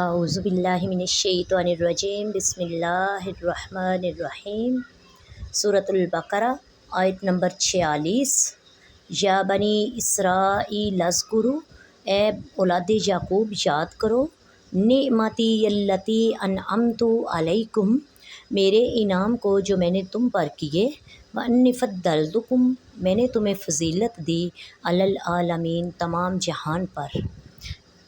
اعوذ باللہ من الشیطان الرجیم، بسم اللہ الرحمن الرحیم۔ سورۃ البقرہ آیت نمبر 46۔ یا بنی اسرائیل اذکروا، اے اولاد یعقوب یاد کرو، نعمتی التی انعمت علیکم، میرے انعام کو جو میں نے تم پر کیے، وانی فضلتکم، میں نے تمہیں فضیلت دی، علی العالمین، تمام جہان پر،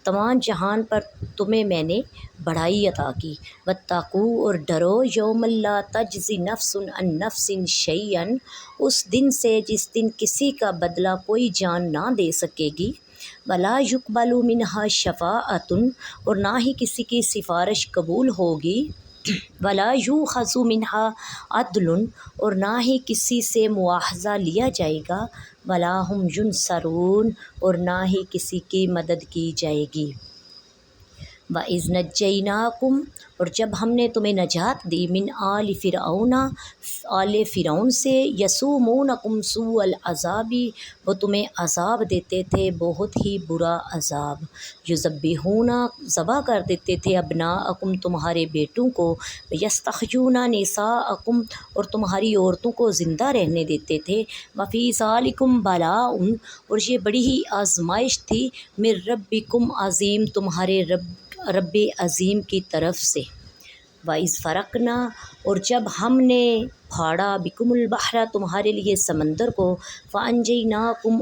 تمام جہان پر تمہیں میں نے بڑائی عطا کی۔ واتقوا، اور ڈرو، یوم لا تجزی نفس عن نفس شیئا، اس دن سے جس دن کسی کا بدلہ کوئی جان نہ دے سکے گی، ولا یقبل منہا شفاعۃ، اور نہ ہی کسی کی سفارش قبول ہوگی، ولا یؤخذ منہا عدل، اور نہ ہی کسی سے مواخذہ لیا جائے گا، ولا ہم ینصرون، اور نہ ہی کسی کی مدد کی جائے گی۔ وَإِذْ نَجَّيْنَاكُمْ، اور جب ہم نے تمہیں نجات دی، من آل فرعون، آل فرعون سے، یسومونکم سوء العذاب، وہ تمہیں عذاب دیتے تھے بہت ہی برا عذاب، یذبحون، ذبح کر دیتے تھے، ابناءکم، تمہارے بیٹوں کو، یستحیون نساءکم، اور تمہاری عورتوں کو زندہ رہنے دیتے تھے، وفی ذالکم بلاء، اور یہ بڑی ہی آزمائش تھی، من ربکم عظیم، تمہارے رب عظیم کی طرف سے۔ وَإِذْ فَرَقْنَا، اور جب ہم نے پھاڑا، بِكُمُ الْبَحْرَ، تمہارے لیے سمندر کو، فَأَنجَيْنَاكُمْ،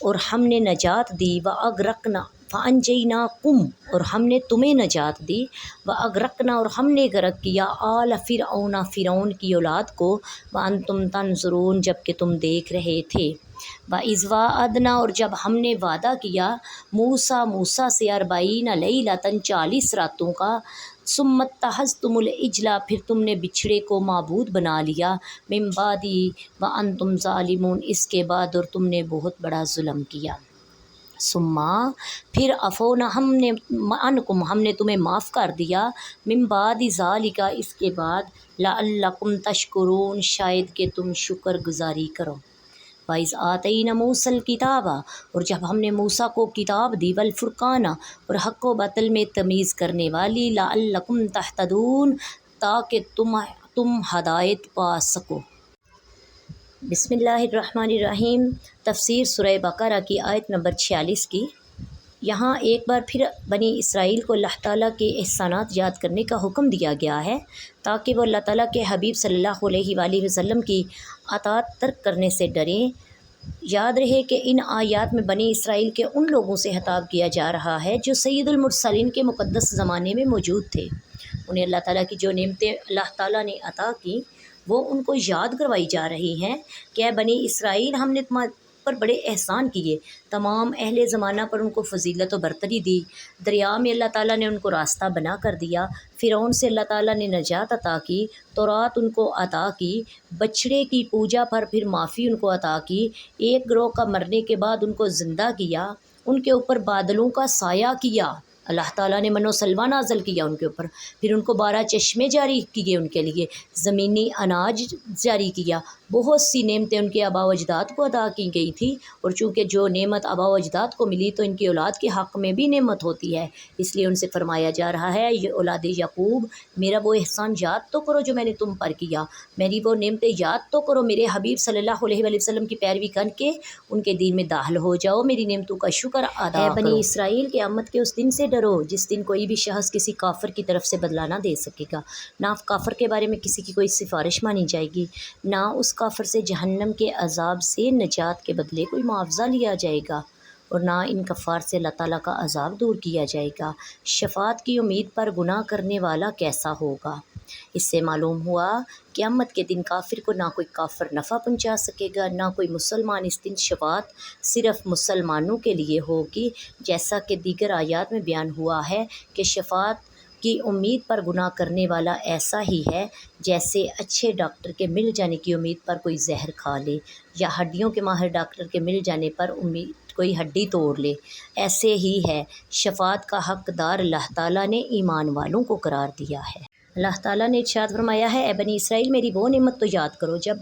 اور ہم نے نجات دی، وَأَغْرَقْنَا فَأَنجَيْنَاكُمْ، اور ہم نے تمہیں نجات دی، وَأَغْرَقْنَا، اور ہم نے غرق کیا، آل فرعون، فرعون کی اولاد کو، وَأَنْتُمْ تَنظُرُونَ، جب کہ تم دیکھ رہے تھے۔ وَإِذْ وَعَدْنَا، اور جب ہم نے وعدہ کیا، موسیٰ سے، 40 لیلۃ، 40 راتوں کا، ثم اتخذتم العجل، پھر تم نے بچھڑے کو معبود بنا لیا، من بعد وانتم ظالمون، اس کے بعد اور تم نے بہت بڑا ظلم کیا۔ ثم، پھر عفونا، عنکم، ہم نے تمہیں معاف کر دیا، من بعد ذالک، اس کے بعد، لعلکم تشکرون، شاید کہ تم شکر گزاری کرو۔ وَإِذْ آتَيْنَا مُوسَى الْكِتَابَ، اور جب ہم نے موسیٰ کو کتاب دی، والفرقان، اور حق و باطل میں تمیز کرنے والی، لعلکم تہتدون، تاکہ تم ہدایت پا سکو۔ بسم اللہ الرحمن الرحیم۔ تفسیر سورہ بقرہ کی آیت نمبر 46 کی۔ یہاں ایک بار پھر بنی اسرائیل کو اللہ تعالیٰ کے احسانات یاد کرنے کا حکم دیا گیا ہے، تاکہ وہ اللہ تعالیٰ کے حبیب صلی اللہ علیہ وآلہ وسلم کی اطاعت ترک کرنے سے ڈریں۔ یاد رہے کہ ان آیات میں بنی اسرائیل کے ان لوگوں سے خطاب کیا جا رہا ہے جو سید المرسلین کے مقدس زمانے میں موجود تھے۔ انہیں اللہ تعالیٰ کی جو نعمتیں اللہ تعالیٰ نے عطا کی، وہ ان کو یاد کروائی جا رہی ہیں کہ اے بنی اسرائیل، ہم نے تمہارے پر بڑے احسان کیے، تمام اہل زمانہ پر ان کو فضیلت و برتری دی، دریا میں اللہ تعالیٰ نے ان کو راستہ بنا کر دیا، فرعون سے اللہ تعالیٰ نے نجات عطا کی، تورات ان کو عطا کی، بچھڑے کی پوجا پر پھر معافی ان کو عطا کی، ایک گروہ کا مرنے کے بعد ان کو زندہ کیا، ان کے اوپر بادلوں کا سایہ کیا، اللہ تعالیٰ نے من و سلوہ نازل کیا ان کے اوپر، پھر ان کو 12 چشمے جاری کیے ان کے لیے، زمینی اناج جاری کیا، بہت سی نعمتیں ان کے آباء و اجداد کو عطا کی گئی تھی، اور چونکہ جو نعمت آباء و اجداد کو ملی تو ان کی اولاد کے حق میں بھی نعمت ہوتی ہے، اس لیے ان سے فرمایا جا رہا ہے، یہ اولاد یعقوب، میرا وہ احسان یاد تو کرو جو میں نے تم پر کیا، میری وہ نعمتیں یاد تو کرو، میرے حبیب صلی اللہ علیہ وآلہ وسلم کی پیروی کر کے ان کے دین میں داخل ہو جاؤ، میری نعمتوں کا شکر ادا کرو۔ اے بنی اسرائیل، قیامت کے اس دن سے ڈرو جس دن کوئی بھی شخص کسی کافر کی طرف سے بدلہ نہ دے سکے گا، نہ کافر کے بارے میں کسی کی کوئی سفارش مانی جائے گی، نہ اس کافر سے جہنم کے عذاب سے نجات کے بدلے کوئی معاوضہ لیا جائے گا، اور نہ ان کفار سے اللہ تعالیٰ کا عذاب دور کیا جائے گا۔ شفاعت کی امید پر گناہ کرنے والا کیسا ہوگا؟ اس سے معلوم ہوا قیامت کے دن کافر کو نہ کوئی کافر نفع پہنچا سکے گا، نہ کوئی مسلمان، اس دن شفاعت صرف مسلمانوں کے لیے ہوگی، جیسا کہ دیگر آیات میں بیان ہوا ہے کہ شفاعت کی امید پر گناہ کرنے والا ایسا ہی ہے جیسے اچھے ڈاکٹر کے مل جانے کی امید پر کوئی زہر کھا لے، یا ہڈیوں کے ماہر ڈاکٹر کے مل جانے پر کوئی ہڈی توڑ لے، ایسے ہی ہے۔ شفاعت کا حقدار اللہ تعالیٰ نے ایمان والوں کو قرار دیا ہے۔ اللہ تعالیٰ نے ارشاد فرمایا ہے، اے بنی اسرائیل، میری وہ نعمت تو یاد کرو جب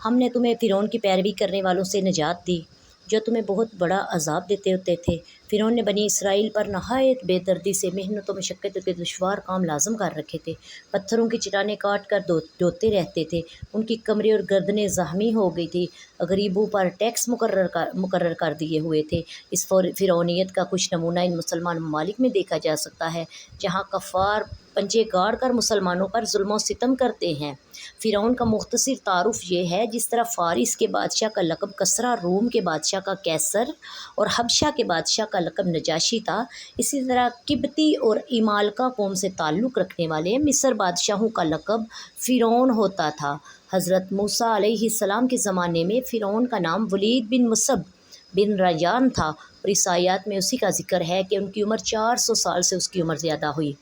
ہم نے تمہیں فرعون کی پیروی کرنے والوں سے نجات دی جو تمہیں بہت بڑا عذاب دیتے ہوتے تھے، فرعون نے بنی اسرائیل پر نہایت بے دردی سے محنت و مشقت کے دشوار کام لازم کر رکھے تھے۔ پتھروں کی چٹانیں کاٹ کر ڈوتے رہتے تھے، ان کی کمریں اور گردنیں زخمی ہو گئی تھی، غریبوں پر ٹیکس مقرر کر دیے ہوئے تھے۔ اس فرعونیت کا کچھ نمونہ ان مسلمان ممالک میں دیکھا جا سکتا ہے جہاں کفار پنجے گاڑ کر مسلمانوں پر ظلم و ستم کرتے ہیں۔ فرعون کا مختصر تعارف یہ ہے، جس طرح فارس کے بادشاہ کا لقب کسریٰ، روم کے بادشاہ کا قیصر اور حبشہ کے بادشاہ کا لقب نجاشی تھا، اسی طرح قبطی اور عمالقہ قوم سے تعلق رکھنے والے مصر بادشاہوں کا لقب فرعون ہوتا تھا۔ حضرت موسیٰ علیہ السلام کے زمانے میں فرعون کا نام ولید بن مصب بن ریان تھا، اور اس آیات میں اسی کا ذکر ہے کہ ان کی عمر 400 سال سے اس کی عمر زیادہ ہوئی۔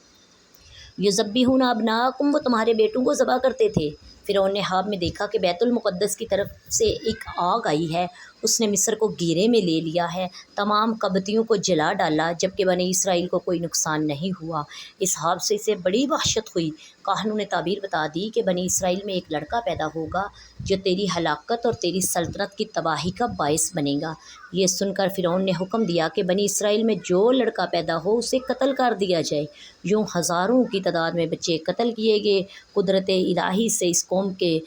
یذبحون ابناءکم، وہ تمہارے بیٹوں کو ذبح کرتے تھے۔ فرعون نے خواب میں دیکھا کہ بیت المقدس کی طرف سے ایک آگ آئی ہے، اس نے مصر کو گھیرے میں لے لیا ہے، تمام قبطیوں کو جلا ڈالا، جبکہ بنی اسرائیل کو کوئی نقصان نہیں ہوا۔ اس حادثے سے بڑی وحشت ہوئی۔ کاہنوں نے تعبیر بتا دی کہ بنی اسرائیل میں ایک لڑکا پیدا ہوگا جو تیری ہلاکت اور تیری سلطنت کی تباہی کا باعث بنے گا۔ یہ سن کر فرعون نے حکم دیا کہ بنی اسرائیل میں جو لڑکا پیدا ہو اسے قتل کر دیا جائے۔ یوں ہزاروں کی تعداد میں بچے قتل کیے گئے۔ قدرت الہی سے اس قوم کے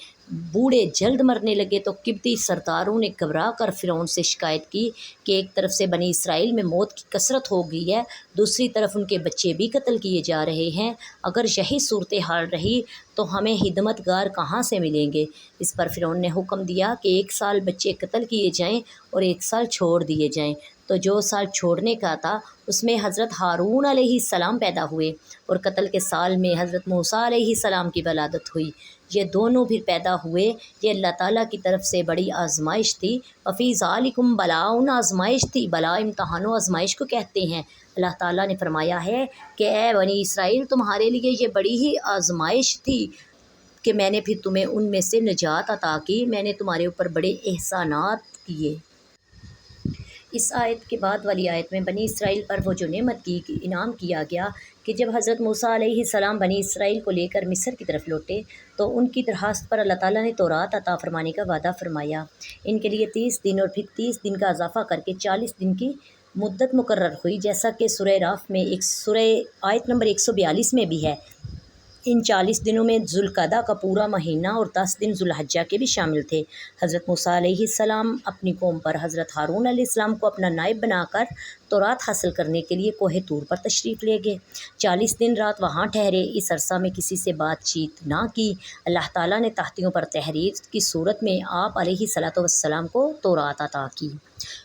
بوڑھے جلد مرنے لگے تو قبطی سرداروں نے گھبرا کر فرعون سے شکایت کی کہ ایک طرف سے بنی اسرائیل میں موت کی کثرت ہو گئی ہے، دوسری طرف ان کے بچے بھی قتل کیے جا رہے ہیں، اگر یہی صورتحال رہی تو ہمیں خدمت گار کہاں سے ملیں گے؟ اس پر فرعون نے حکم دیا کہ 1 سال بچے قتل کیے جائیں اور 1 سال چھوڑ دیے جائیں۔ تو جو سال چھوڑنے کا تھا اس میں حضرت ہارون علیہ السلام پیدا ہوئے، اور قتل کے سال میں حضرت موسیٰ علیہ السلام کی ولادت ہوئی۔ یہ دونوں بھی پیدا ہوئے۔ یہ اللہ تعالیٰ کی طرف سے بڑی آزمائش تھی۔ وفی ذالکم بلاء، آزمائش تھی۔ بلا امتحان و آزمائش کو کہتے ہیں۔ اللہ تعالیٰ نے فرمایا ہے کہ اے بنی اسرائیل، تمہارے لیے یہ بڑی ہی آزمائش تھی کہ میں نے پھر تمہیں ان میں سے نجات عطا کی، میں نے تمہارے اوپر بڑے احسانات کیے۔ اس آیت کے بعد والی آیت میں بنی اسرائیل پر وہ جو نعمت کی انعام کیا گیا کہ جب حضرت موسیٰ علیہ السلام بنی اسرائیل کو لے کر مصر کی طرف لوٹے تو ان کی درخواست پر اللہ تعالیٰ نے تورات عطا فرمانے کا وعدہ فرمایا۔ ان کے لیے 30 دن اور پھر 30 دن کا اضافہ کر کے 40 دن کی مدت مقرر ہوئی، جیسا کہ سورہ راف میں سورہ آیت نمبر 142 میں بھی ہے۔ ان 40 دنوں میں ذوالقعدہ کا پورا مہینہ اور 10 دن ذوالحجہ کے بھی شامل تھے۔ حضرت موسیٰ علیہ السلام اپنی قوم پر حضرت ہارون علیہ السلام کو اپنا نائب بنا کر تورات حاصل کرنے کے لیے کوہ طور پر تشریف لے گئے۔ 40 دن رات وہاں ٹھہرے۔ اس عرصہ میں کسی سے بات چیت نہ کی۔ اللہ تعالیٰ نے تختیوں پر تحریر کی صورت میں آپ علیہ السلام کو تورات عطا کی۔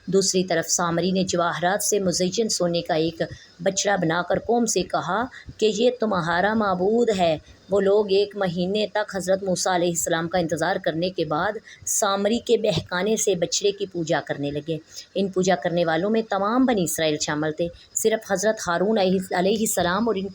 دوسری طرف سامری نے جواہرات سے مزین سونے کا ایک بچڑا بنا کر قوم سے کہا کہ یہ تمہارا معبود ہے۔ وہ لوگ 1 مہینے تک حضرت موسیٰ علیہ السلام کا انتظار کرنے کے بعد سامری کے بہکانے سے بچڑے کی پوجا کرنے لگے۔ ان پوجا کرنے والوں میں تمام بنی اسرائیل شامل تھے، صرف حضرت ہارون علیہ السلام اور ان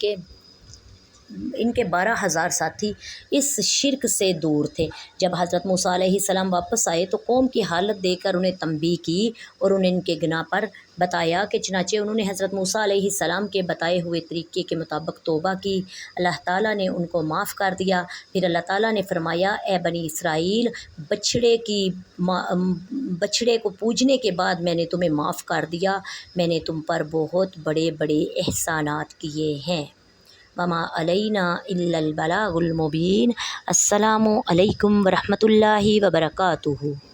کے 12,000 ساتھی اس شرک سے دور تھے۔ جب حضرت موسیٰ علیہ السلام واپس آئے تو قوم کی حالت دیکھ کر انہیں تنبیہ کی اور انہیں ان کے گناہ پر بتایا کہ چنانچہ انہوں نے حضرت موسیٰ علیہ السلام کے بتائے ہوئے طریقے کے مطابق توبہ کی۔ اللہ تعالیٰ نے ان کو معاف کر دیا۔ پھر اللہ تعالیٰ نے فرمایا، اے بنی اسرائیل، بچڑے کو پوجنے کے بعد میں نے تمہیں معاف کر دیا، میں نے تم پر بہت بڑے بڑے احسانات کیے ہیں۔ وما علینا الا البلاغ المبین۔ السلام علیکم ورحمۃ اللہ وبرکاتہ۔